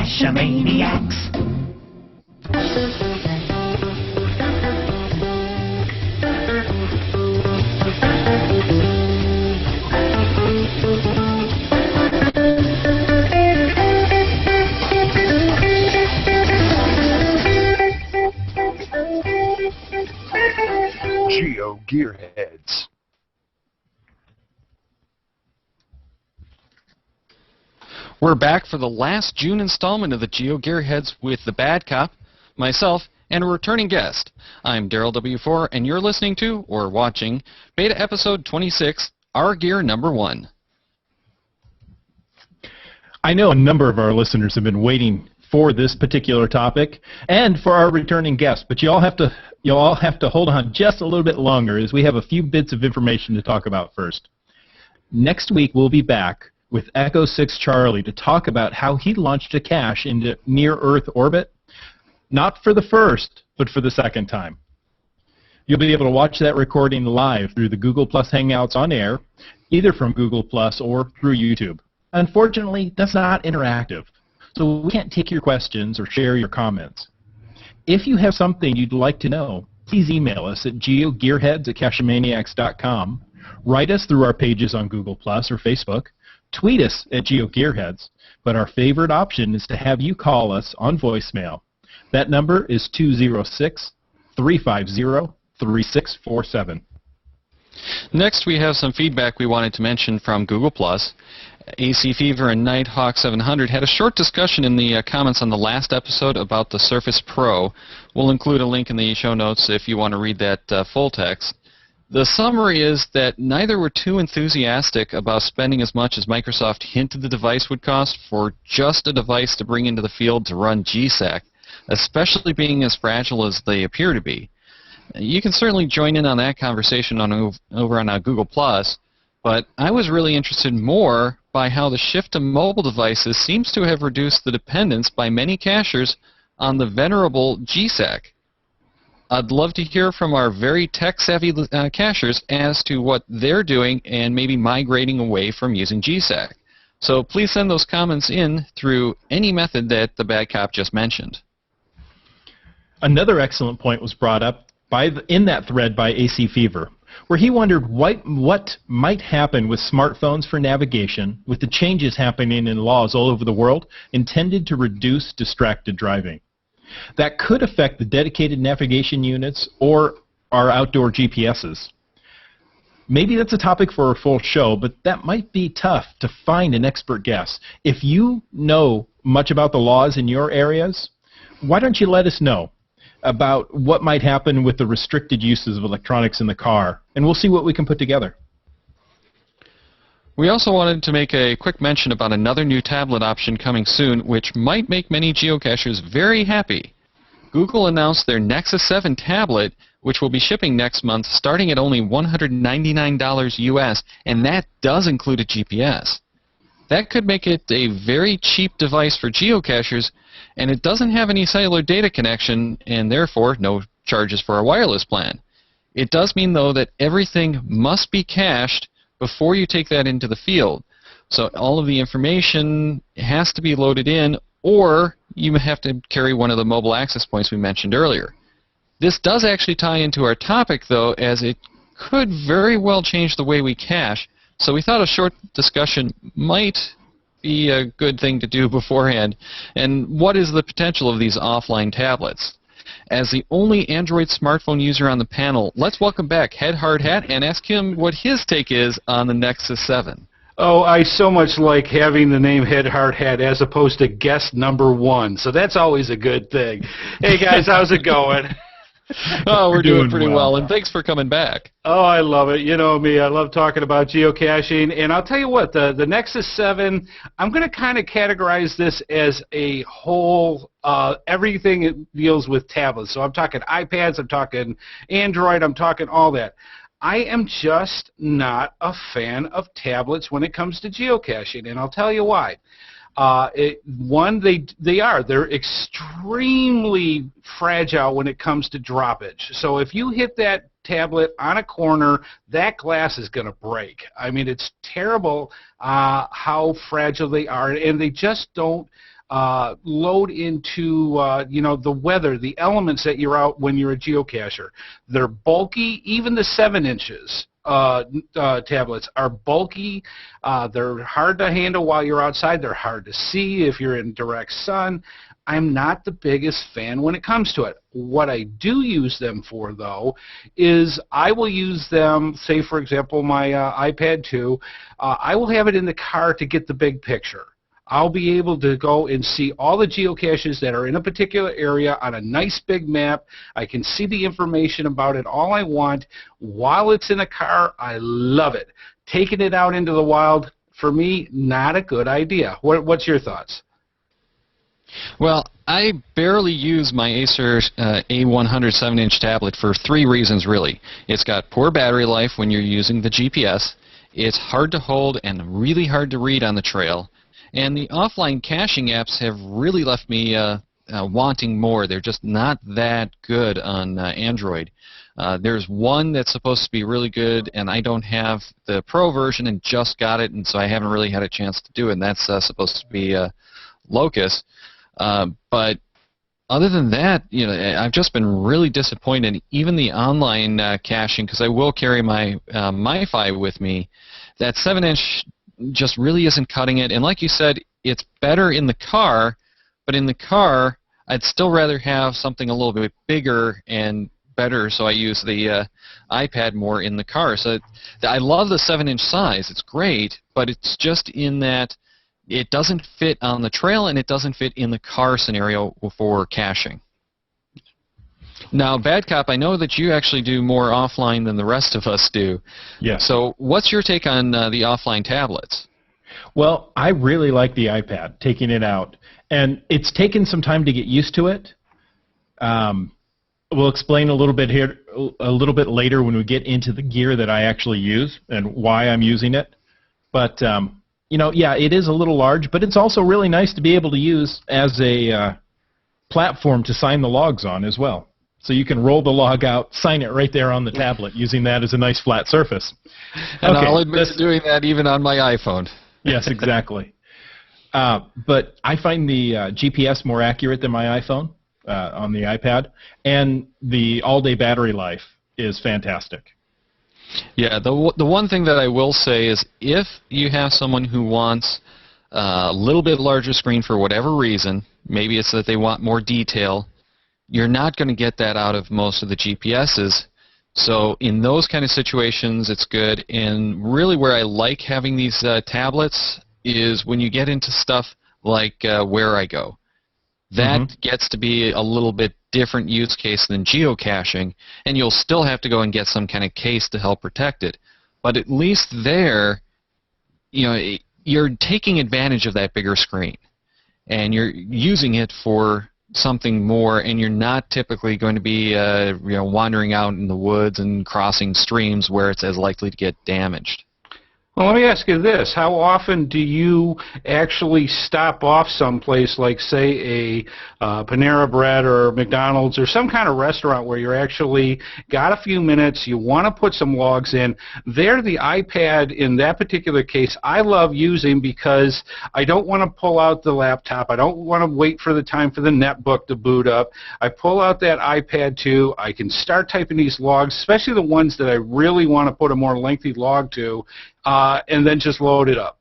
Cache-maniacs. GeoGearHeads. We're back for the last June installment of the GeoGearHeads with the Bad Cop, myself, and a returning guest. I'm Daryl W4, and you're listening to, or watching, Beta Episode 26, Our Gear Number 1. I know a number of our listeners have been waiting for this particular topic and for our returning guest, but you'll all have to hold on just a little bit longer as we have a few bits of information to talk about first. Next week we'll be back with Echo 6 Charlie to talk about how he launched a cache into near-Earth orbit, not for the first, but for the second time. You'll be able to watch that recording live through the Google Plus Hangouts on air, either from Google Plus or through YouTube. Unfortunately, that's not interactive, so we can't take your questions or share your comments. If you have something you'd like to know, please email us at geogearheads@cachemaniacs.com, write us through our pages on Google Plus or Facebook, tweet us at GeoGearHeads, but our favorite option is to have you call us on voicemail. That number is 206-350-3647. Next, we have some feedback we wanted to mention from Google+. AC Fever and Nighthawk 700 had a short discussion in the comments on the last episode about the Surface Pro. We'll include a link in the show notes if you want to read that full text. The summary is that neither were too enthusiastic about spending as much as Microsoft hinted the device would cost for just a device to bring into the field to run GSAC, especially being as fragile as they appear to be. You can certainly join in on that conversation over on Google+, but I was really interested more by how the shift to mobile devices seems to have reduced the dependence by many cachers on the venerable GSAC. I'd love to hear from our very tech-savvy cachers as to what they're doing and maybe migrating away from using GSAC. So please send those comments in through any method that the Bad Cop just mentioned. Another excellent point was brought up in that thread by AC Fever, where he wondered what might happen with smartphones for navigation with the changes happening in laws all over the world intended to reduce distracted driving. That could affect the dedicated navigation units or our outdoor GPSs. Maybe that's a topic for a full show, but that might be tough to find an expert guest. If you know much about the laws in your areas, why don't you let us know about what might happen with the restricted uses of electronics in the car, and we'll see what we can put together. We also wanted to make a quick mention about another new tablet option coming soon, which might make many geocachers very happy. Google announced their Nexus 7 tablet, which will be shipping next month, starting at only $199 US, and that does include a GPS. That could make it a very cheap device for geocachers, and it doesn't have any cellular data connection, and therefore no charges for a wireless plan. It does mean, though, that everything must be cached before you take that into the field. So all of the information has to be loaded in, or you have to carry one of the mobile access points we mentioned earlier. This does actually tie into our topic, though, as it could very well change the way we cache, so we thought a short discussion might be a good thing to do beforehand. And what is the potential of these offline tablets? As the only Android smartphone user on the panel, let's welcome back Head Hard Hat and ask him what his take is on the Nexus 7. Oh, I so much like having the name Head Hard Hat as opposed to guest number 1, so that's always a good thing. Hey guys, how's it going? Oh, we're doing pretty well, and thanks for coming back. Oh, I love it. You know me, I love talking about geocaching, and I'll tell you what, the Nexus 7, I'm going to kind of categorize this as a whole, everything that deals with tablets. So I'm talking iPads, I'm talking Android, I'm talking all that. I am just not a fan of tablets when it comes to geocaching, and I'll tell you why. They're extremely fragile when it comes to droppage. So if you hit that tablet on a corner, that glass is going to break. I mean, it's terrible how fragile they are, and they just don't load into the weather, the elements that you're out when you're a geocacher. They're bulky, even the 7 inches. Tablets are bulky. They're hard to handle while you're outside. They're hard to see if you're in direct sun. I'm not the biggest fan when it comes to it. What I do use them for, though, is I will use them, say, for example, my iPad 2. I will have it in the car to get the big picture. I'll be able to go and see all the geocaches that are in a particular area on a nice big map. I can see the information about it all I want. While it's in a car, I love it. Taking it out into the wild, for me, not a good idea. What's your thoughts? Well, I barely use my Acer A100 7-inch tablet for 3 reasons, really. It's got poor battery life when you're using the GPS. It's hard to hold and really hard to read on the trail. And the offline caching apps have really left me wanting more. They're just not that good on Android. There's one that's supposed to be really good, and I don't have the Pro version and just got it, and so I haven't really had a chance to do it, and that's supposed to be Locus. But other than that, I've just been really disappointed. Even the online caching, because I will carry my MiFi with me, that 7-inch just really isn't cutting it. And like you said, it's better in the car, but in the car, I'd still rather have something a little bit bigger and better, so I use the iPad more in the car. So I love the 7-inch size. It's great, but it's just in that it doesn't fit on the trail and it doesn't fit in the car scenario for caching. Now, Bad Cop, I know that you actually do more offline than the rest of us do. Yes. So what's your take on the offline tablets? Well, I really like the iPad, taking it out. And it's taken some time to get used to it. We'll explain a little bit later when we get into the gear that I actually use and why I'm using it. But yeah, it is a little large, but it's also really nice to be able to use as a platform to sign the logs on as well. So you can roll the log out, sign it right there on the tablet, using that as a nice flat surface. And I'll admit to doing that even on my iPhone. Yes, exactly. But I find the GPS more accurate than my iPhone on the iPad, and the all-day battery life is fantastic. Yeah, the one thing that I will say is if you have someone who wants a little bit larger screen for whatever reason, maybe it's that they want more detail, you're not going to get that out of most of the GPSs. So in those kind of situations, it's good. And really where I like having these tablets is when you get into stuff like Where I Go. That gets to be a little bit different use case than geocaching, and you'll still have to go and get some kind of case to help protect it. But at least there, you're taking advantage of that bigger screen, and you're using it for something more, and you're not typically going to be wandering out in the woods and crossing streams where it's as likely to get damaged. Well, let me ask you this. How often do you actually stop off someplace like, say, a Panera Bread or McDonald's or some kind of restaurant where you're actually got a few minutes, you want to put some logs in? There, the iPad, in that particular case, I love using because I don't want to pull out the laptop. I don't want to wait for the time for the netbook to boot up. I pull out that iPad 2. I can start typing these logs, especially the ones that I really want to put a more lengthy log to, and then just load it up.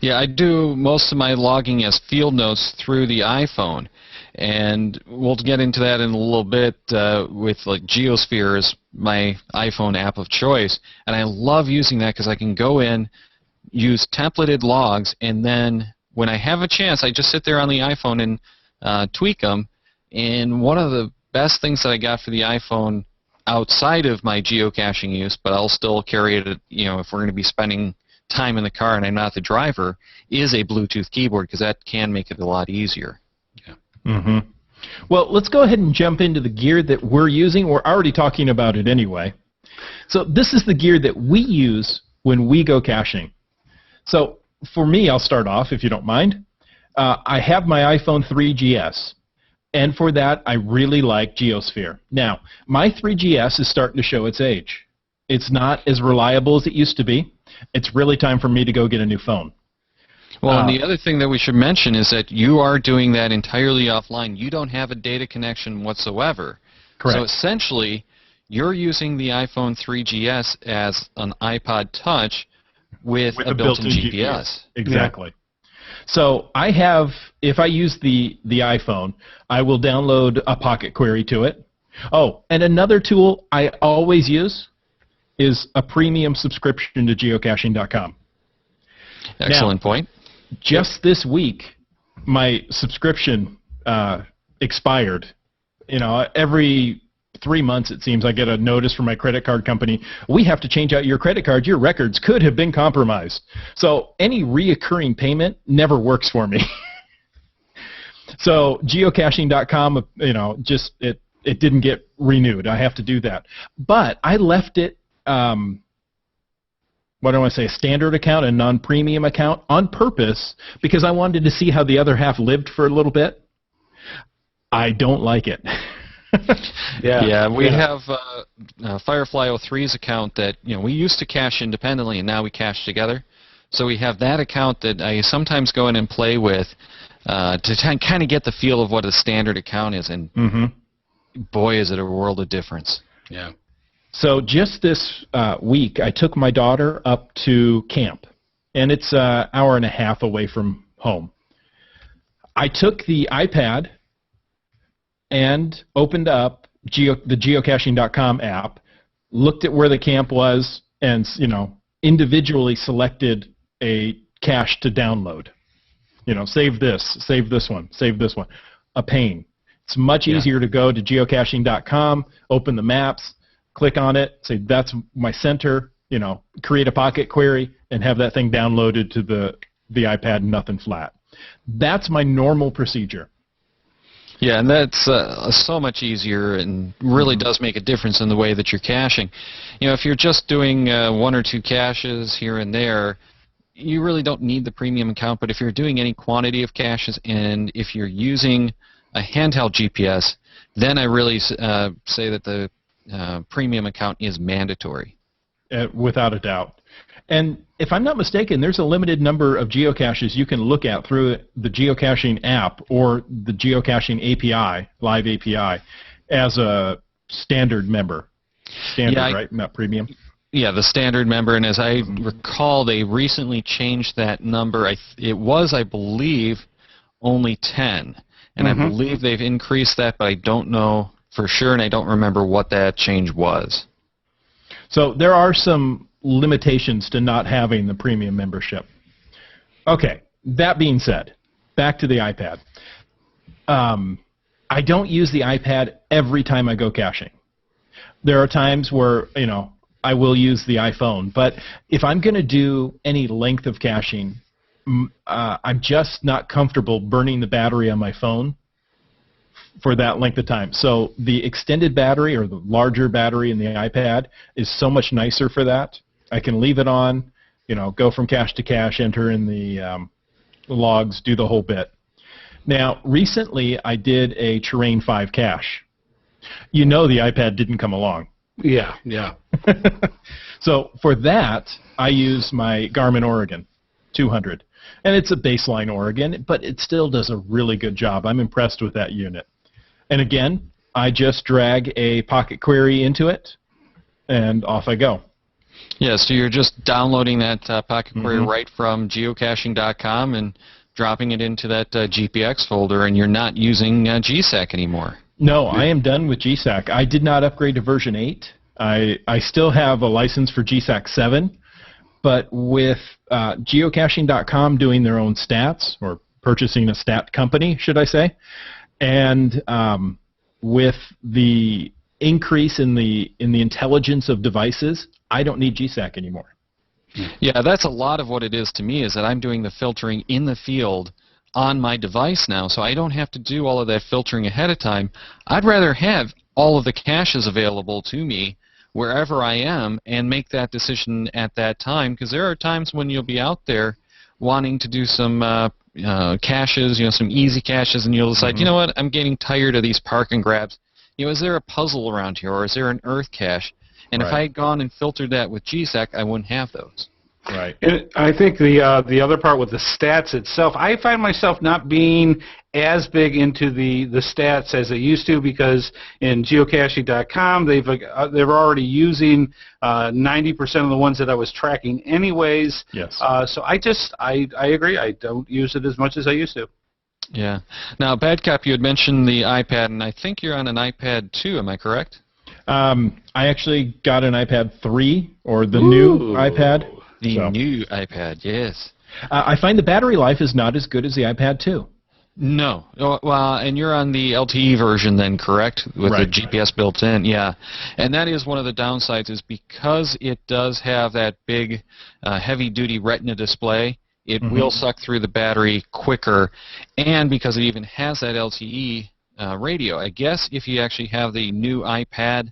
Yeah, I do most of my logging as field notes through the iPhone, and we'll get into that in a little bit with like Geosphere is my iPhone app of choice, and I love using that because I can go in, use templated logs, and then when I have a chance, I just sit there on the iPhone and tweak them. And one of the best things that I got for the iPhone outside of my geocaching use, but I'll still carry it, if we're going to be spending time in the car and I'm not the driver, is a Bluetooth keyboard, because that can make it a lot easier. Yeah. Well, let's go ahead and jump into the gear that we're using. We're already talking about it anyway. So this is the gear that we use when we go caching. So for me, I'll start off, if you don't mind. I have my iPhone 3GS. And for that, I really like Geosphere. Now, my 3GS is starting to show its age. It's not as reliable as it used to be. It's really time for me to go get a new phone. Well, and the other thing that we should mention is that you are doing that entirely offline. You don't have a data connection whatsoever. Correct. So essentially, you're using the iPhone 3GS as an iPod Touch with a built-in GPS. Exactly. Yeah. So I have, if I use the iPhone, I will download a Pocket Query to it. Oh, and another tool I always use is a premium subscription to geocaching.com. Excellent point. Just this week, my subscription expired. You know, every 3 months, it seems, I get a notice from my credit card company. We have to change out your credit card. Your records could have been compromised. So any reoccurring payment never works for me. So geocaching.com, you know, just it didn't get renewed. I have to do that. But I left it. What do I want to say, a standard account, a non-premium account, on purpose, because I wanted to see how the other half lived for a little bit. I don't like it. We have Firefly 03's account that, you know, we used to cache independently, and now we cache together. So we have that account that I sometimes go in and play with to kind of get the feel of what a standard account is, and boy, is it a world of difference. Yeah. So just this week, I took my daughter up to camp, and it's an hour and a half away from home. I took the iPad and opened up the geocaching.com app, looked at where the camp was, and, you know, individually selected a cache to download. You know, save this one, save this one. A pain. It's much easier to go to geocaching.com, open the maps, click on it, say that's my center, you know, create a Pocket Query, and have that thing downloaded to the iPad, nothing flat. That's my normal procedure. Yeah, and that's so much easier and really does make a difference in the way that you're caching. You know, if you're just doing 1 or 2 caches here and there, you really don't need the premium account. But if you're doing any quantity of caches, and if you're using a handheld GPS, then I really say that the premium account is mandatory. Without a doubt. And if I'm not mistaken, there's a limited number of geocaches you can look at through the geocaching app or the geocaching API, live API, as a standard member. Standard, right? Not premium? Yeah, the standard member. And as I recall, they recently changed that number. It was, I believe, only 10. And I believe they've increased that, but I don't know for sure, and I don't remember what that change was. So there are some limitations to not having the premium membership. Okay, that being said, back to the iPad. I don't use the iPad every time I go caching. There are times where, you know, I will use the iPhone, but if I'm going to do any length of caching, I'm just not comfortable burning the battery on my phone for that length of time. So the extended battery, or the larger battery in the iPad, is so much nicer for that. I can leave it on, you know, go from cache to cache, enter in the logs, do the whole bit. Now, recently I did a Terrain 5 cache. You know, the iPad didn't come along. Yeah. So for that, I use my Garmin Oregon 200. And it's a baseline Oregon, but it still does a really good job. I'm impressed with that unit. And again, I just drag a Pocket Query into it, and off I go. Yeah, so you're just downloading that Pocket Query right from geocaching.com and dropping it into that GPX folder, and you're not using GSAC anymore. No, I am done with GSAC. I did not upgrade to version 8. I still have a license for GSAC 7, but with geocaching.com doing their own stats, or purchasing a stat company, should I say, and with the increase in the intelligence of devices, I don't need GSAC anymore. Yeah, that's a lot of what it is to me, is that I'm doing the filtering in the field on my device now, so I don't have to do all of that filtering ahead of time. I'd rather have all of the caches available to me wherever I am and make that decision at that time, because there are times when you'll be out there wanting to do some caches, you know, some easy caches, and you'll decide, you know what, I'm getting tired of these park and grabs. You know, is there a puzzle around here, or is there an earth cache? And if I had gone and filtered that with GSAC, I wouldn't have those. Right. And I think the other part with the stats itself, I find myself not being as big into the stats as I used to, because in geocaching.com they're already using 90% of the ones that I was tracking anyways. Yes. So I agree. I don't use it as much as I used to. Yeah. Now, Badcap, you had mentioned the iPad, and I think you're on an iPad 2, am I correct? I actually got an iPad 3, or the Ooh. new iPad. The new iPad, yes. I find the battery life is not as good as the iPad 2. No. Oh, well, and you're on the LTE version then, correct? With Right. the GPS built in, yeah. And that is one of the downsides, is because it does have that big, heavy-duty Retina display, it will suck through the battery quicker, and because it even has that LTE radio. I guess if you actually have the new iPad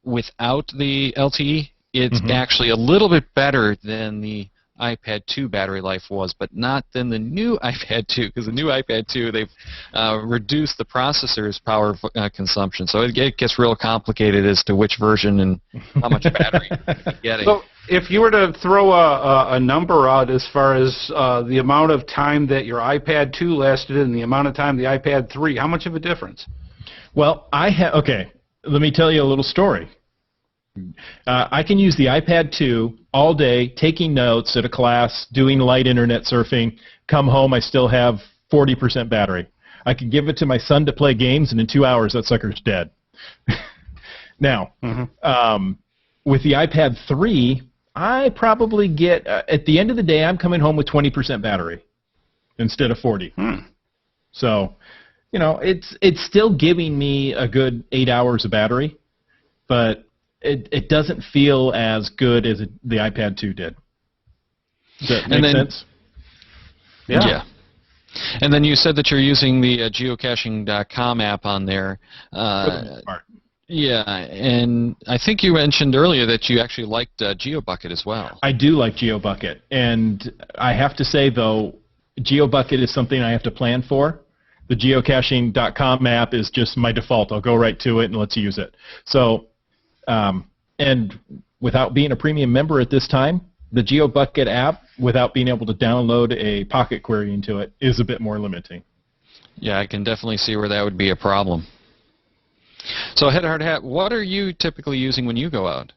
without the LTE, it's actually a little bit better than the iPad 2 battery life was, but not than the new iPad 2, because the new iPad 2, they've reduced the processor's power consumption. So it gets real complicated as to which version and how much battery you're getting. So if you were to throw a number out as far as the amount of time that your iPad 2 lasted and the amount of time the iPad 3, how much of a difference? Well, okay, let me tell you a little story. I can use the iPad 2 all day, taking notes at a class, doing light internet surfing. Come home, I still have 40% battery. I can give it to my son to play games, and in 2 hours, that sucker's dead. Now, with the iPad 3, I probably get, at the end of the day, I'm coming home with 20% battery instead of 40. So, it's still giving me a good 8 hours of battery, but it doesn't feel as good as the iPad 2 did. Does that make sense? Yeah. And then you said that you're using the geocaching.com app on there. Yeah, and I think you mentioned earlier that you actually liked GeoBucket as well. I do like GeoBucket, and I have to say, though, GeoBucket is something I have to plan for. The geocaching.com app is just my default. I'll go right to it and let's use it. So, and without being a premium member at this time, the GeoBucket app, without being able to download a Pocket Query into it, is a bit more limiting. Yeah, I can definitely see where that would be a problem. So, Head Hard Hat, what are you typically using when you go out?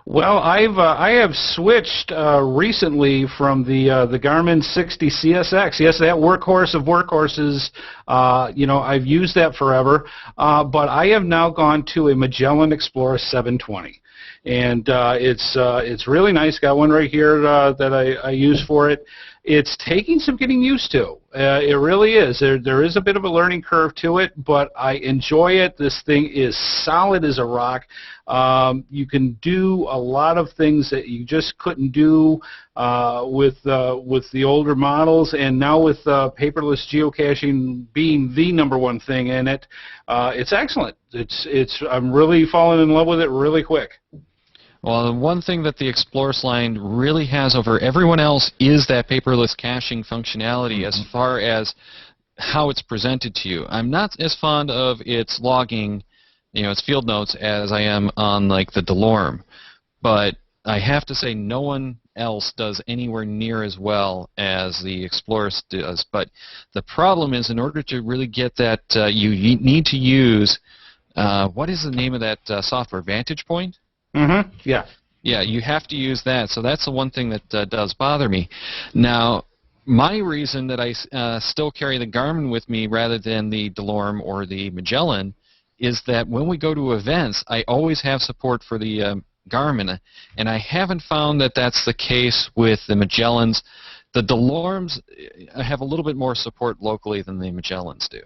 Well, I have switched recently from the Garmin 60 CSX. Yes, that workhorse of workhorses. I've used that forever, but I have now gone to a Magellan Explorer 720, and it's really nice. Got one right here that I use for it. It's taking some getting used to. It really is. There is a bit of a learning curve to it, but I enjoy it. This thing is solid as a rock. You can do a lot of things that you just couldn't do with the older models, and now with paperless geocaching being the #1 thing in it, it's excellent. I'm really falling in love with it really quick. Well, the one thing that the Explorers line really has over everyone else is that paperless caching functionality as far as how it's presented to you. I'm not as fond of its logging, its field notes, as I am on, like, the DeLorme. But I have to say no one else does anywhere near as well as the Explorers does. But the problem is, in order to really get that, you need to use, what is the name of that software, Vantage Point? Yeah. Yeah, you have to use that. So that's the one thing that does bother me. Now, my reason that I still carry the Garmin with me rather than the DeLorme or the Magellan is that when we go to events, I always have support for the Garmin, and I haven't found that that's the case with the Magellans. The DeLormes have a little bit more support locally than the Magellans do.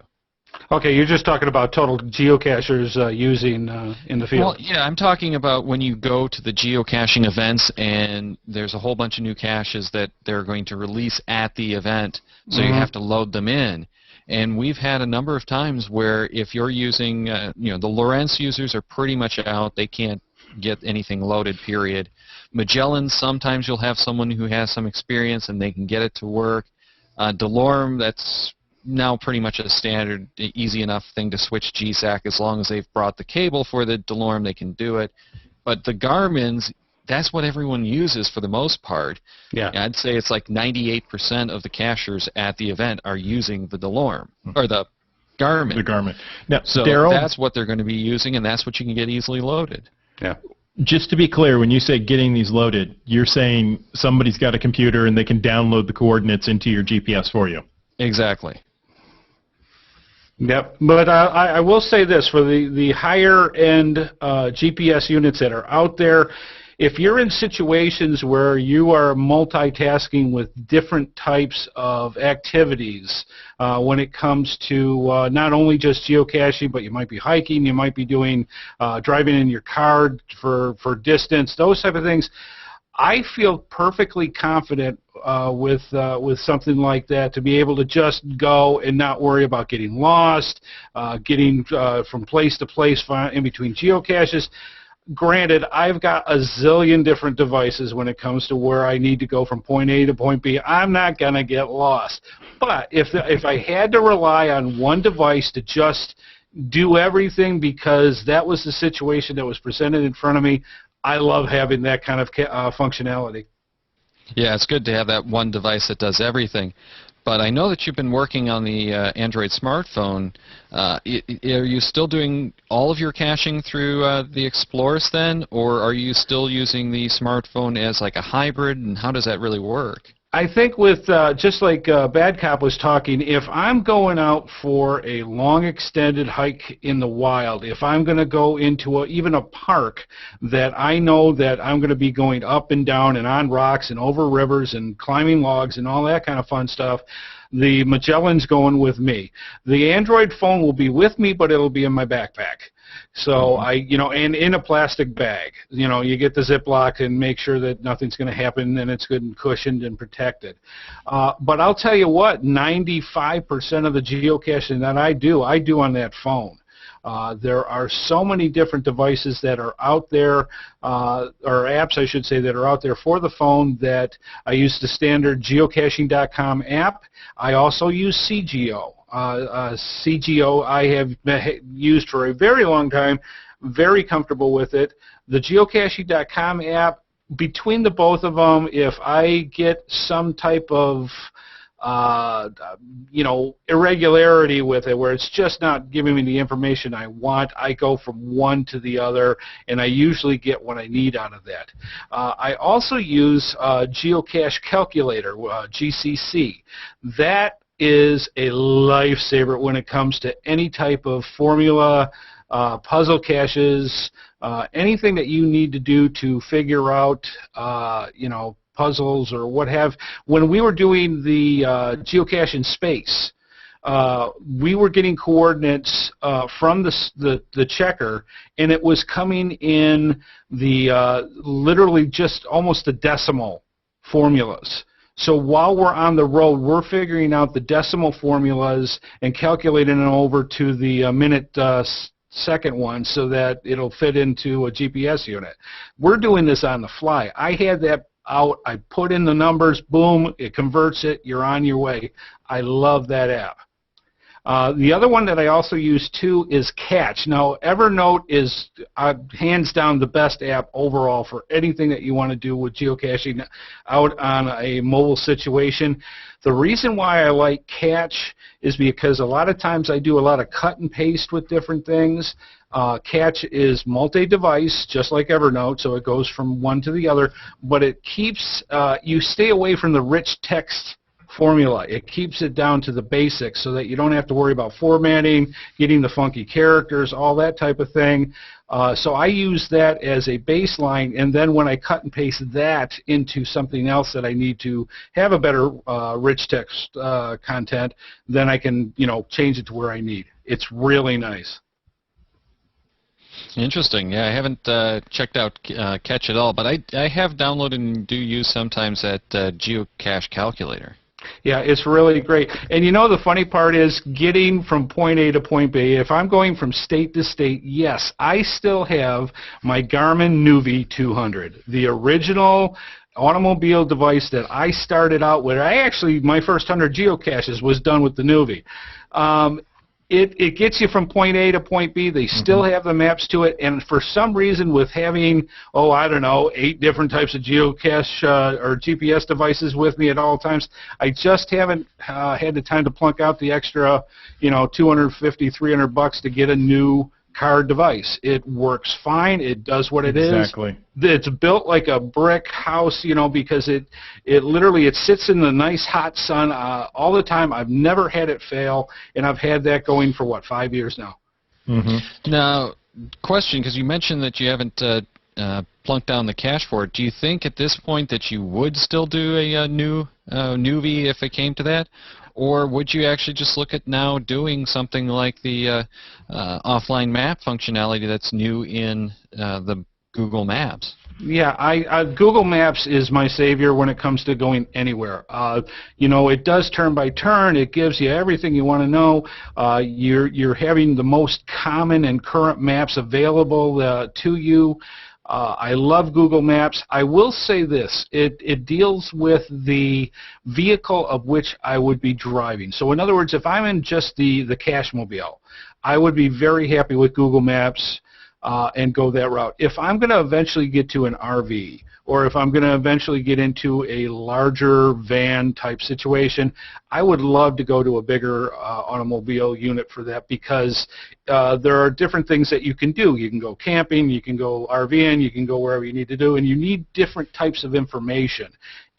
Okay, you're just talking about total geocachers using in the field. Well, yeah, I'm talking about when you go to the geocaching events and there's a whole bunch of new caches that they're going to release at the event, so you have to load them in. And we've had a number of times where if you're using, the Lorentz users are pretty much out. They can't get anything loaded, period. Magellan, sometimes you'll have someone who has some experience and they can get it to work. DeLorme, that's now pretty much a standard, easy enough thing to switch GSAC. As long as they've brought the cable for the DeLorme, they can do it. But the Garmin's, that's what everyone uses for the most part. Yeah. I'd say it's like 98% of the cachers at the event are using the DeLorme, or the Garmin. The Garmin. Now, So Daryl, that's what they're going to be using, and that's what you can get easily loaded. Yeah. just to be clear, when you say getting these loaded, you're saying somebody's got a computer and they can download the coordinates into your GPS for you. Exactly. Yep, but I will say this, for the higher end GPS units that are out there, if you're in situations where you are multitasking with different types of activities when it comes to not only just geocaching, but you might be hiking, you might be doing driving in your car for distance, those type of things, I feel perfectly confident with something like that, to be able to just go and not worry about getting lost, getting from place to place in between geocaches. Granted, I've got a zillion different devices when it comes to where I need to go from point A to point B. I'm not going to get lost. But if I had to rely on one device to just do everything because that was the situation that was presented in front of me, I love having that kind of functionality. Yeah, it's good to have that one device that does everything. But I know that you've been working on the Android smartphone. Are you still doing all of your caching through the Explorers then, or are you still using the smartphone as like a hybrid, and how does that really work? I think with, just like Bad Cop was talking, if I'm going out for a long extended hike in the wild, if I'm going to go into even a park that I know that I'm going to be going up and down and on rocks and over rivers and climbing logs and all that kind of fun stuff, the Magellan's going with me. The Android phone will be with me, but it'll be in my backpack. So and in a plastic bag. You get the Ziploc and make sure that nothing's going to happen, and it's good and cushioned and protected. But I'll tell you what, 95% of the geocaching that I do on that phone. There are so many different devices that are out there, or apps, I should say, that are out there for the phone, that I use the standard geocaching.com app. I also use CGO. CGO I have used for a very long time, very comfortable with it. The geocaching.com app, between the both of them, if I get some type of irregularity with it, where it's just not giving me the information I want, I go from one to the other, and I usually get what I need out of that. I also use Geocache Calculator, GCC. That is a lifesaver when it comes to any type of formula, puzzle caches, anything that you need to do to figure out, puzzles or what have. When we were doing the geocache in space, we were getting coordinates from the checker, and it was coming in the literally just almost the decimal formulas. So while we're on the road, we're figuring out the decimal formulas and calculating them over to the minute second one so that it'll fit into a GPS unit. We're doing this on the fly. I had that out. I put in the numbers, boom, it converts it, you're on your way. I love that app. The other one that I also use too is Catch. Now, Evernote is hands down the best app overall for anything that you want to do with geocaching out on a mobile situation. The reason why I like Catch is because a lot of times I do a lot of cut and paste with different things. Catch is multi-device, just like Evernote, so it goes from one to the other, but it keeps, you stay away from the rich text formula. It keeps it down to the basics so that you don't have to worry about formatting, getting the funky characters, all that type of thing. So I use that as a baseline, and then when I cut and paste that into something else that I need to have a better rich text content, then I can change it to where I need. It's really nice. Interesting. Yeah, I haven't checked out Catch at all, but I have downloaded and do use sometimes that Geocache Calculator. Yeah, it's really great. And the funny part is getting from point A to point B. If I'm going from state to state, yes, I still have my Garmin Nuvi 200, the original automobile device that I started out with. My first 100 geocaches was done with the Nuvi. it gets you from point A to point B. They still have the maps to it, and for some reason, with having, I don't know, 8 different types of geocache or GPS devices with me at all times, I just haven't had the time to plunk out the extra, $250, $300 to get a new card device. It works fine. It does what it is. Exactly. It's built like a brick house, because it literally sits in the nice hot sun all the time. I've never had it fail, and I've had that going for 5 years now. Now, question, because you mentioned that you haven't plunked down the cache for it. Do you think at this point that you would still do a new Nuvi if it came to that? Or would you actually just look at now doing something like the offline map functionality that's new in the Google Maps? Yeah, Google Maps is my savior when it comes to going anywhere. It does turn by turn. It gives you everything you want to know. You're having the most common and current maps available to you. I love Google Maps. I will say this, it deals with the vehicle of which I would be driving. So in other words, if I'm in just the cache mobile, I would be very happy with Google Maps and go that route. If I'm going to eventually get to an RV, or if I'm going to eventually get into a larger van type situation, I would love to go to a bigger automobile unit for that, because there are different things that you can do. You can go camping, you can go RVing, you can go wherever you need to do, and you need different types of information,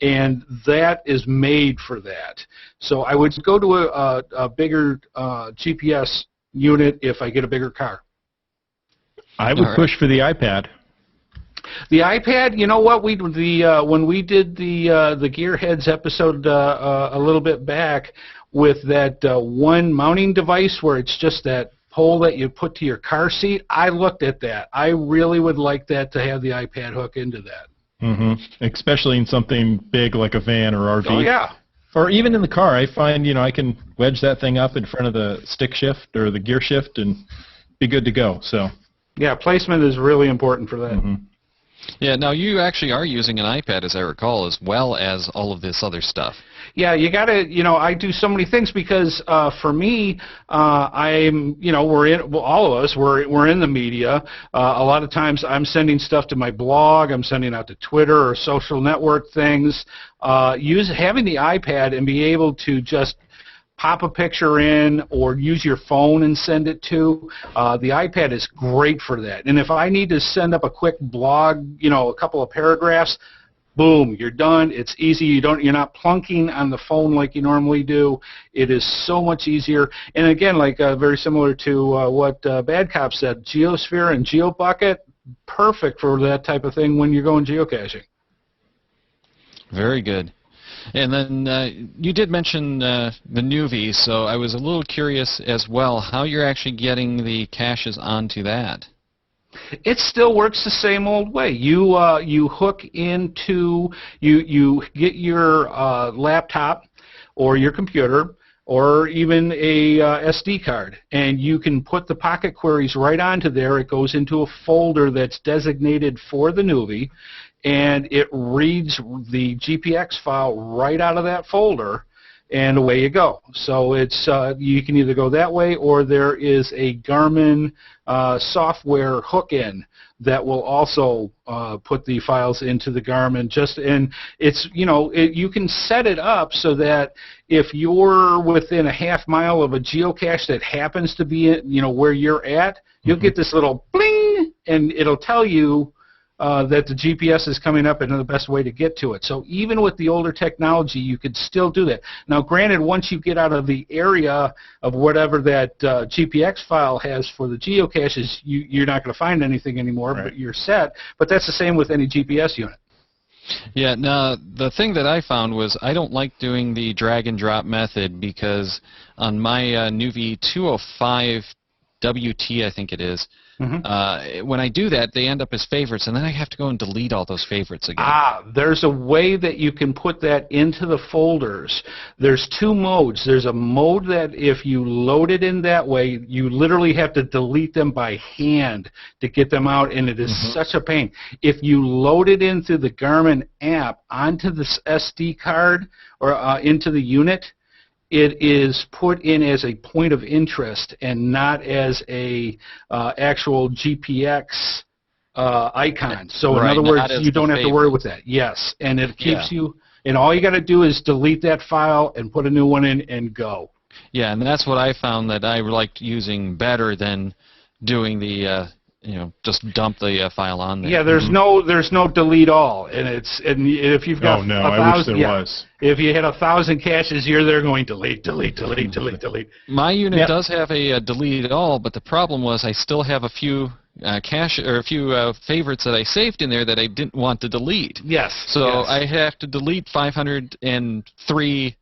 and that is made for that. So I would go to a bigger GPS unit if I get a bigger car. I would push for the iPad. The iPad, you know what? When we did the GearHeads episode a little bit back with that one mounting device where it's just that pole that you put to your car seat, I looked at that. I really would like that to have the iPad hook into that. Especially in something big like a van or RV. Oh yeah. Or even in the car, I find I can wedge that thing up in front of the stick shift or the gear shift and be good to go. So. Yeah, placement is really important for that. Yeah, now you actually are using an iPad, as I recall, as well as all of this other stuff. Yeah, you got to, I do so many things because for me, I'm, all of us, we're in the media. A lot of times I'm sending stuff to my blog, I'm sending out to Twitter or social network things. Having the iPad and be able to just pop a picture in or use your phone and send it to. The iPad is great for that. And if I need to send up a quick blog, a couple of paragraphs, boom, you're done. It's easy. You're not plunking on the phone like you normally do. It is so much easier. And again, very similar to what Bad Cop said, GeoSphere and GeoBucket, perfect for that type of thing when you're going geocaching. Very good. And then you did mention the Nuvi, so I was a little curious as well how you're actually getting the caches onto that. It still works the same old way. You hook into, you get your laptop or your computer or even a SD card, and you can put the pocket queries right onto there. It goes into a folder that's designated for the Nuvi, and it reads the GPX file right out of that folder, and away you go. So it's you can either go that way, or there is a Garmin software hook-in that will also put the files into the Garmin. And it's you can set it up so that if you're within a half mile of a geocache that happens to be where you're at, you'll get this little bling, and it'll tell you that the GPS is coming up and the best way to get to it. So even with the older technology, you could still do that. Now, granted, once you get out of the area of whatever that GPX file has for the geocaches, you're not going to find anything anymore, right. But you're set. But that's the same with any GPS unit. Yeah, now, the thing that I found was I don't like doing the drag-and-drop method because on my Nuvi 205 WT, I think it is, when I do that, they end up as favorites, and then I have to go and delete all those favorites again. There's a way that you can put that into the folders. There's two modes. There's a mode that if you load it in that way, you literally have to delete them by hand to get them out, and it is such a pain. If you load it into the Garmin app onto this SD card or into the unit, it is put in as a point of interest and not as a actual GPX icon. So in Right, other not words, as you the don't have to worry favorite. with that. Yes, and it Yeah. keeps you, and all you got to do is delete that file and put a new one in and go. Yeah, and that's what I found that I liked using better than doing the, just dump the file on Yeah, there. there's no delete all, and if you've got Oh no, a I wish thousand, there yeah, was. if you hit 1,000 caches, you're there going delete, delete, delete, delete, delete. My unit Yep. does have a, delete all, but the problem was I still have a few cache or a few favorites that I saved in there that I didn't want to delete. Yes. So yes. I have to delete 503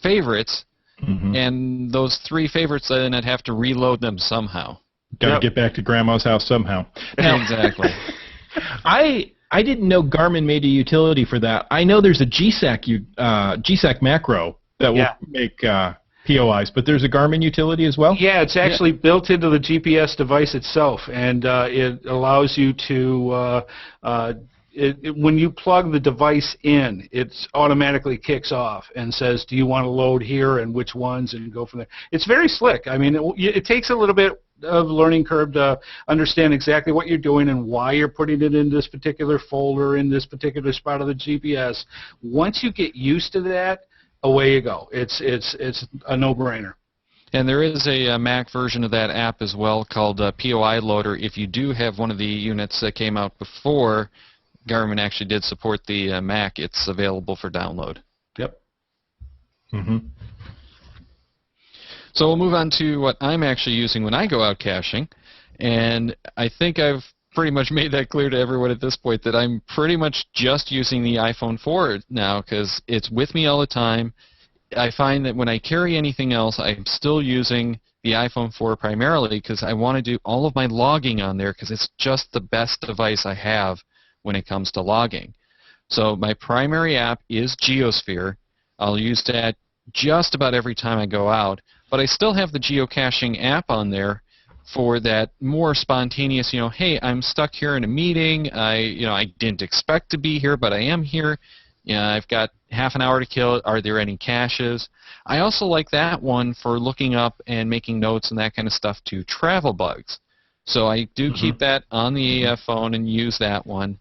favorites, Mm-hmm. and those 3 favorites, then I'd have to reload them somehow. Got to Yep. get back to Grandma's house somehow. Now, Exactly. I didn't know Garmin made a utility for that. I know there's a GSAC macro that will Yeah. make POIs, but there's a Garmin utility as well. Yeah, it's actually built into the GPS device itself, and it allows you to, when you plug the device in, it automatically kicks off and says, do you want to load here and which ones, and go from there. It's very slick. I mean, it takes a little bit of learning curve to understand exactly what you're doing and why you're putting it in this particular folder, in this particular spot of the GPS. Once you get used to that, away you go. It's a no-brainer. And there is a Mac version of that app as well called POI Loader. If you do have one of the units that came out before Garmin actually did support the Mac, it's available for download. Yep. Mm-hmm. So we'll move on to what I'm actually using when I go out caching. And I think I've pretty much made that clear to everyone at this point that I'm pretty much just using the iPhone 4 now because it's with me all the time. I find that when I carry anything else, I'm still using the iPhone 4 primarily because I want to do all of my logging on there because it's just the best device I have when it comes to logging. So my primary app is Geosphere. I'll use that just about every time I go out, but I still have the geocaching app on there for that more spontaneous, hey, I'm stuck here in a meeting. I didn't expect to be here, but I am here. I've got half an hour to kill. Are there any caches? I also like that one for looking up and making notes and that kind of stuff to travel bugs. So I do keep that on the phone and use that one.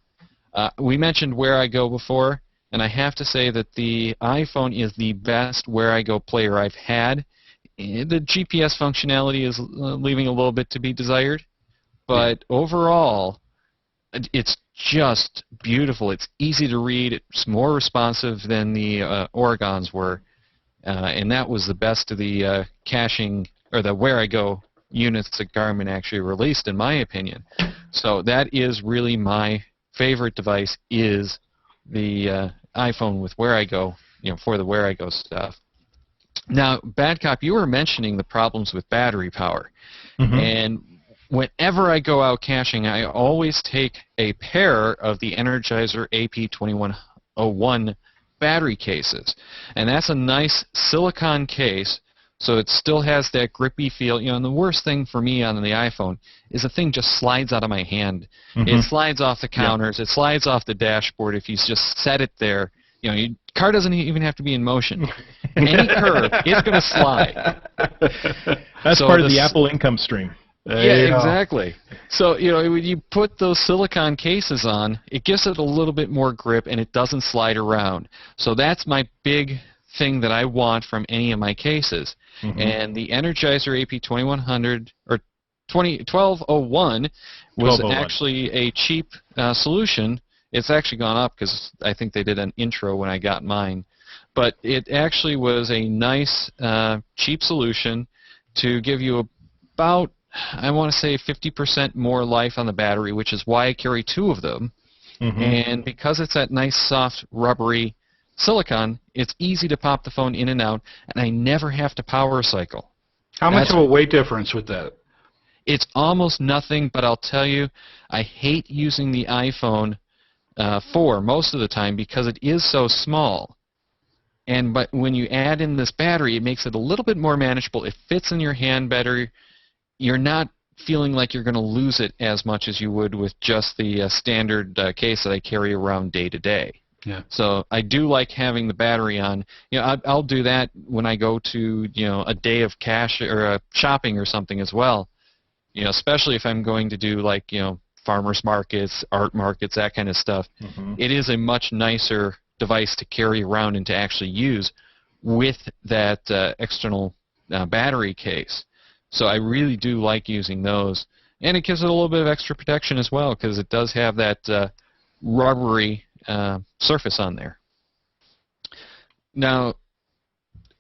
We mentioned Where I Go before, and I have to say that the iPhone is the best Where I Go player I've had. The GPS functionality is leaving a little bit to be desired, but overall, it's just beautiful. It's easy to read. It's more responsive than the Oregons were, and that was the best of the caching or the Where I Go units that Garmin actually released, in my opinion. So that is really my favorite device, is the iPhone with Where I Go, for the Where I Go stuff. Now, Bad Cop, you were mentioning the problems with battery power, and whenever I go out caching, I always take a pair of the Energizer AP2101 battery cases, and that's a nice silicone case, so it still has that grippy feel. And the worst thing for me on the iPhone is the thing just slides out of my hand. It slides off the counters. It slides off the dashboard if you just set it there. Your car doesn't even have to be in motion. Any curve, it's going to slide. That's part of the Apple income stream. Yeah, exactly. So, when you put those silicone cases on, it gives it a little bit more grip and it doesn't slide around. So that's my big thing that I want from any of my cases. And the Energizer AP2100 or 1201 was 1201. actually a cheap solution. It's actually gone up because I think they did an intro when I got mine. But it actually was a nice, cheap solution to give you about, I want to say, 50% more life on the battery, which is why I carry 2 of them. And because it's that nice, soft, rubbery silicone, it's easy to pop the phone in and out, and I never have to power cycle. How much of a weight difference with that? It's almost nothing, but I'll tell you, I hate using the iPhone 4 most of the time because it is so small. But when you add in this battery, it makes it a little bit more manageable. It fits in your hand better. You're not feeling like you're going to lose it as much as you would with just the standard case that I carry around day to day. Yeah. So I do like having the battery on. I'll do that when I go to a day of cash or shopping or something as well. Especially if I'm going to do like farmers markets, art markets, that kind of stuff. Mm-hmm. It is a much nicer device to carry around and to actually use with that external battery case. So I really do like using those, and it gives it a little bit of extra protection as well because it does have that rubbery surface on there. Now,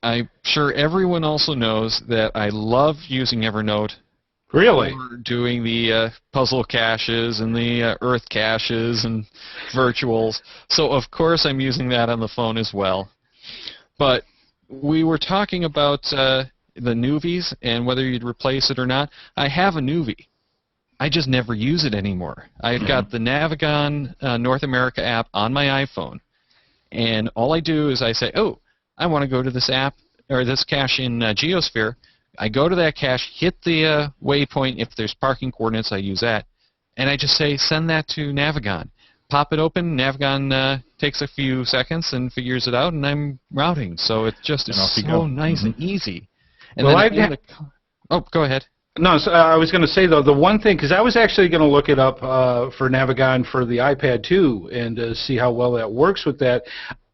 I'm sure everyone also knows that I love using Evernote. Really? Or doing the puzzle caches and the Earth caches and virtuals. So, of course, I'm using that on the phone as well. But we were talking about the Nuvies and whether you'd replace it or not. I have a Nuvie. I just never use it anymore. I've got the Navigon North America app on my iPhone. And all I do is I say, oh, I want to go to this app or this cache in Geosphere. I go to that cache, hit the waypoint. If there's parking coordinates, I use that. And I just say, send that to Navigon. Pop it open. Navigon takes a few seconds and figures it out, and I'm routing. So it just is so nice and easy. And well, then oh, go ahead. No, so, I was going to say, though, the one thing, because I was actually going to look it up for Navigon for the iPad 2 and see how well that works with that.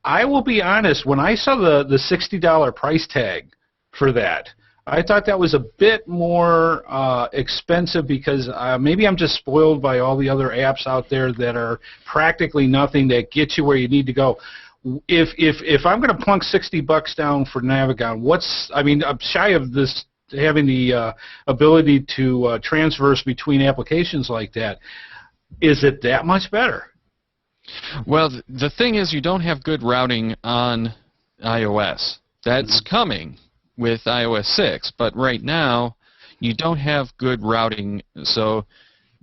I will be honest, when I saw the $60 price tag for that, I thought that was a bit more expensive because maybe I'm just spoiled by all the other apps out there that are practically nothing that get you where you need to go. If I'm going to plunk $60 down for Navigon, I'm shy of this having the ability to transverse between applications like that. Is it that much better? Well, the thing is, you don't have good routing on iOS. That's coming with iOS 6, but right now you don't have good routing. So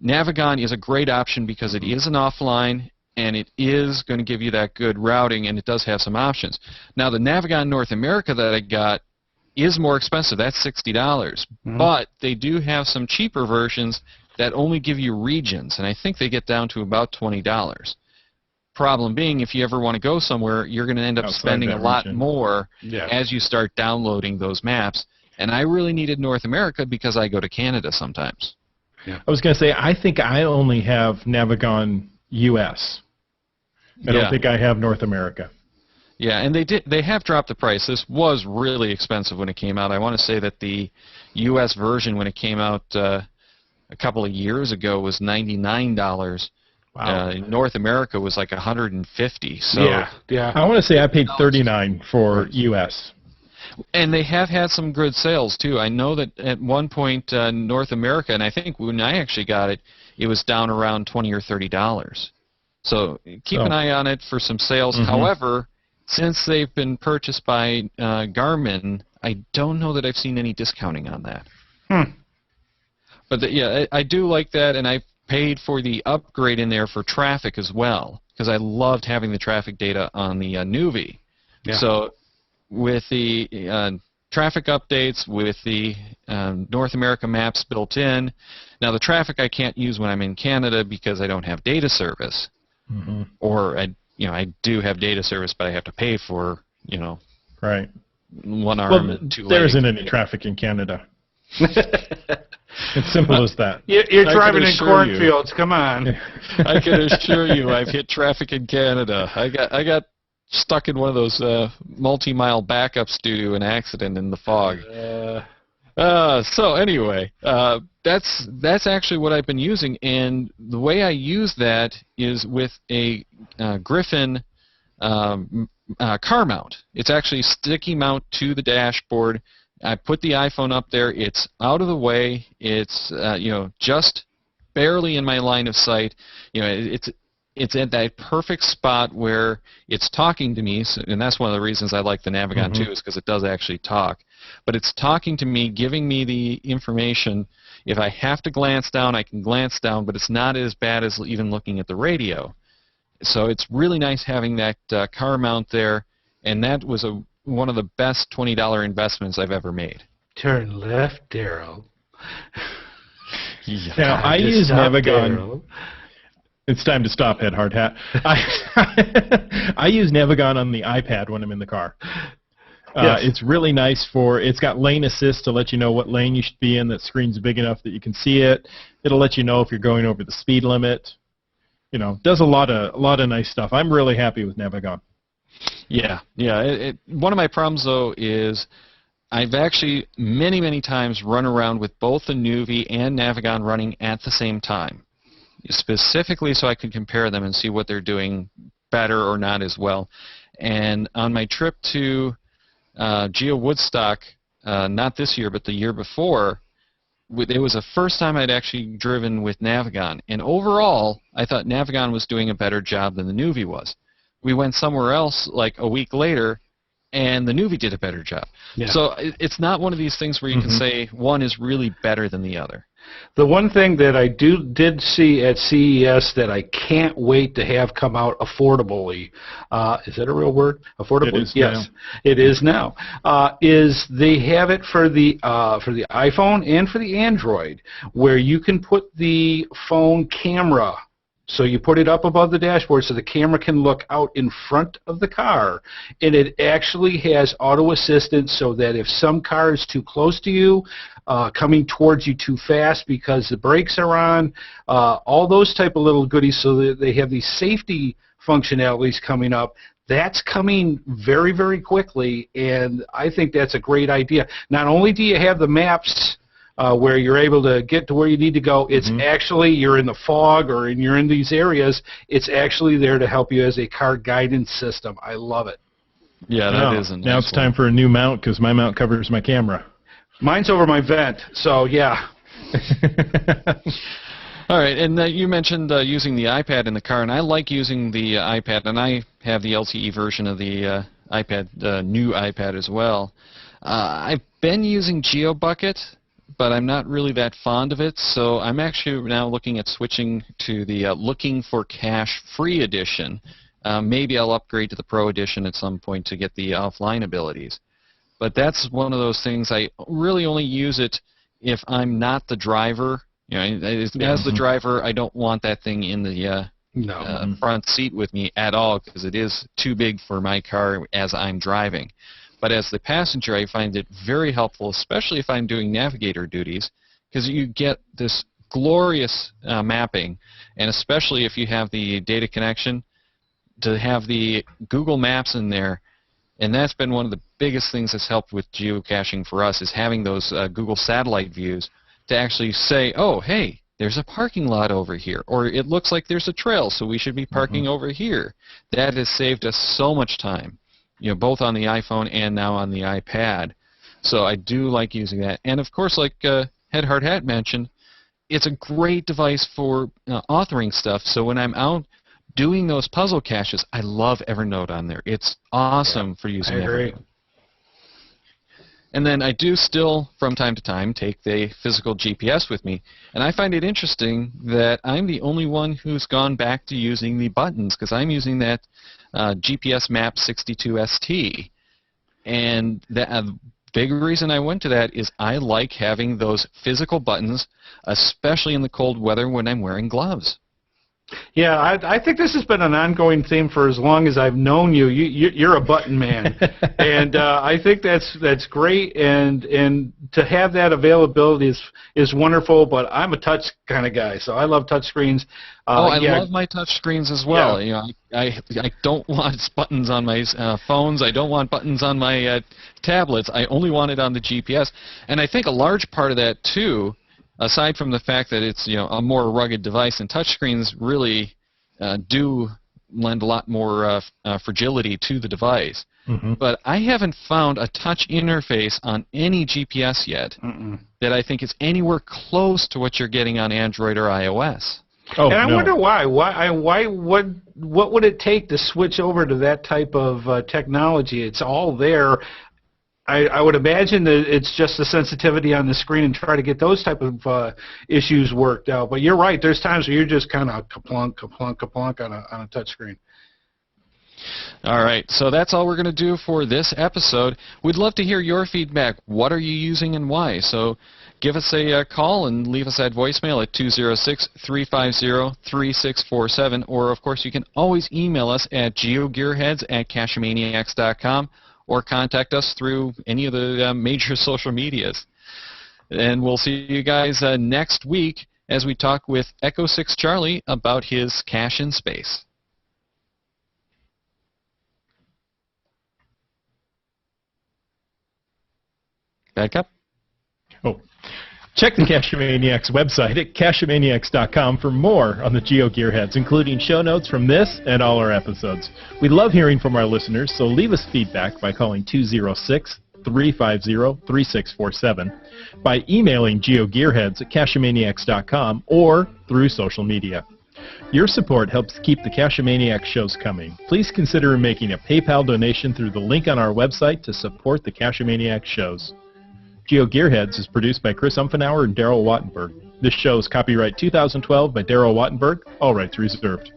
Navigon is a great option because it is an offline and it is going to give you that good routing, and it does have some options. Now, the Navigon North America that I got is more expensive. That's $60, but they do have some cheaper versions that only give you regions, and I think they get down to about $20. Problem being, if you ever want to go somewhere, you're going to end up spending a lot more as you start downloading those maps. And I really needed North America because I go to Canada sometimes. Yeah. I was going to say, I think I only have Navigon US. I don't think I have North America. Yeah, and they have dropped the price. This was really expensive when it came out. I want to say that the US version when it came out a couple of years ago was $99. Wow. In North America was like $150. So yeah. I want to say I paid $39 for US. And they have had some good sales too. I know that at one point North America, and I think when I actually got it, it was down around $20 or $30. So keep an eye on it for some sales. However, since they've been purchased by Garmin, I don't know that I've seen any discounting on that. But I do like that, and I paid for the upgrade in there for traffic as well because I loved having the traffic data on the Nuvie. Yeah. So with the traffic updates, with the North America maps built in, now the traffic I can't use when I'm in Canada because I don't have data service, or I do have data service, but I have to pay for one arm and two legs. There isn't any traffic in Canada. It's simple as that. You're driving in cornfields. Come on. I can assure you, I've hit traffic in Canada. I got stuck in one of those multi-mile backups due to an accident in the fog. So anyway, that's actually what I've been using, and the way I use that is with a Griffin car mount. It's actually a sticky mount to the dashboard. I put the iPhone up there. It's out of the way. It's just barely in my line of sight. It's at that perfect spot where it's talking to me, and that's one of the reasons I like the Navigon too, is because it does actually talk. But it's talking to me, giving me the information. If I have to glance down, I can glance down, but it's not as bad as even looking at the radio. So it's really nice having that car mount there, and that was one of the best $20 investments I've ever made. Turn left, Daryl. Now, I use Navigon. It's time to stop, Head Hard Hat. I use Navigon on the iPad when I'm in the car. Yes. It's really nice it's got lane assist to let you know what lane you should be in. That screen's big enough that you can see it. It'll let you know if you're going over the speed limit. You know, does a lot of nice stuff. I'm really happy with Navigon. Yeah. One of my problems, though, is I've actually many times run around with both the Nuvi and Navigon running at the same time, specifically so I could compare them and see what they're doing better or not as well. And on my trip to Geo Woodstock, not this year, but the year before, it was the first time I'd actually driven with Navigon. And overall, I thought Navigon was doing a better job than the Nuvi was. We went somewhere else like a week later, and the Nuvi did a better job. Yeah. So it's not one of these things where you can say one is really better than the other. The one thing that I did see at CES that I can't wait to have come out affordably, is that a real word? Affordably? It is yes, now. it is now. Is they have it for the iPhone and for the Android, where you can put the phone camera. So you put it up above the dashboard so the camera can look out in front of the car, and it actually has auto assistance so that if some car is too close to you, coming towards you too fast because the brakes are on, all those type of little goodies, so that they have these safety functionalities coming up. That's coming very quickly, and I think that's a great idea. Not only do you have the maps where you're able to get to where you need to go, it's actually, you're in the fog or you're in these areas, it's actually there to help you as a car guidance system. I love it. Yeah, that is a nice Now it's time for a new mount because my mount covers my camera. Mine's over my vent, so yeah. All right, and you mentioned using the iPad in the car, and I like using the iPad, and I have the LTE version of the iPad, new iPad as well. I've been using GeoBucket, but I'm not really that fond of it, so I'm actually now looking at switching to the Looking for Cache free edition. Maybe I'll upgrade to the Pro edition at some point to get the offline abilities. But that's one of those things, I really only use it if I'm not the driver. You know, as the driver, I don't want that thing in the front seat with me at all because it is too big for my car as I'm driving. But as the passenger, I find it very helpful, especially if I'm doing navigator duties, because you get this glorious mapping, and especially if you have the data connection, to have the Google Maps in there. And that's been one of the biggest things that's helped with geocaching for us, is having those Google satellite views to actually say, oh, hey, there's a parking lot over here, or it looks like there's a trail, so we should be parking over here. That has saved us so much time, you know, both on the iPhone and now on the iPad. So I do like using that. And, of course, like Head Hard Hat mentioned, it's a great device for authoring stuff. So when I'm out doing those puzzle caches, I love Evernote on there. It's awesome for using Evernote. And then I do still, from time to time, take the physical GPS with me. And I find it interesting that I'm the only one who's gone back to using the buttons, because I'm using that GPS Map 62 ST. And the big reason I went to that is I like having those physical buttons, especially in the cold weather when I'm wearing gloves. Yeah, I think this has been an ongoing theme for as long as I've known you. You're a button man, and I think that's great. And to have that availability is wonderful. But I'm a touch kind of guy, so I love touch screens. I love my touch screens as well. You know, I don't want buttons on my phones. I don't want buttons on my tablets. I only want it on the GPS. And I think a large part of that too, aside from the fact that it's, you know, a more rugged device, and touchscreens really do lend a lot more fragility to the device. But I haven't found a touch interface on any GPS yet that I think is anywhere close to what you're getting on Android or iOS. Oh, and I wonder why. What would it take to switch over to that type of technology? It's all there. I would imagine that it's just the sensitivity on the screen and try to get those type of issues worked out. But you're right. There's times where you're just kind of ka-plunk on a touch screen. All right, so that's all we're going to do for this episode. We'd love to hear your feedback. What are you using and why? So give us a call and leave us that voicemail at 206-350-3647. Or, of course, you can always email us at geogearheads@cacheamaniacs.com or contact us through any of the major social medias. And we'll see you guys next week as we talk with Echo 6 Charlie about his cache in space. Back up. Oh. Check the Cacheamaniacs website at cacheamaniacs.com for more on the GeoGearHeads, including show notes from this and all our episodes. We love hearing from our listeners, so leave us feedback by calling 206-350-3647, by emailing GeoGearHeads at cacheamaniacs.com, or through social media. Your support helps keep the Cacheamaniacs shows coming. Please consider making a PayPal donation through the link on our website to support the Cacheamaniacs shows. GeoGearHeads is produced by Chris Umfenauer and Daryl Wattenberg. This show is copyright 2012 by Daryl Wattenberg, all rights reserved.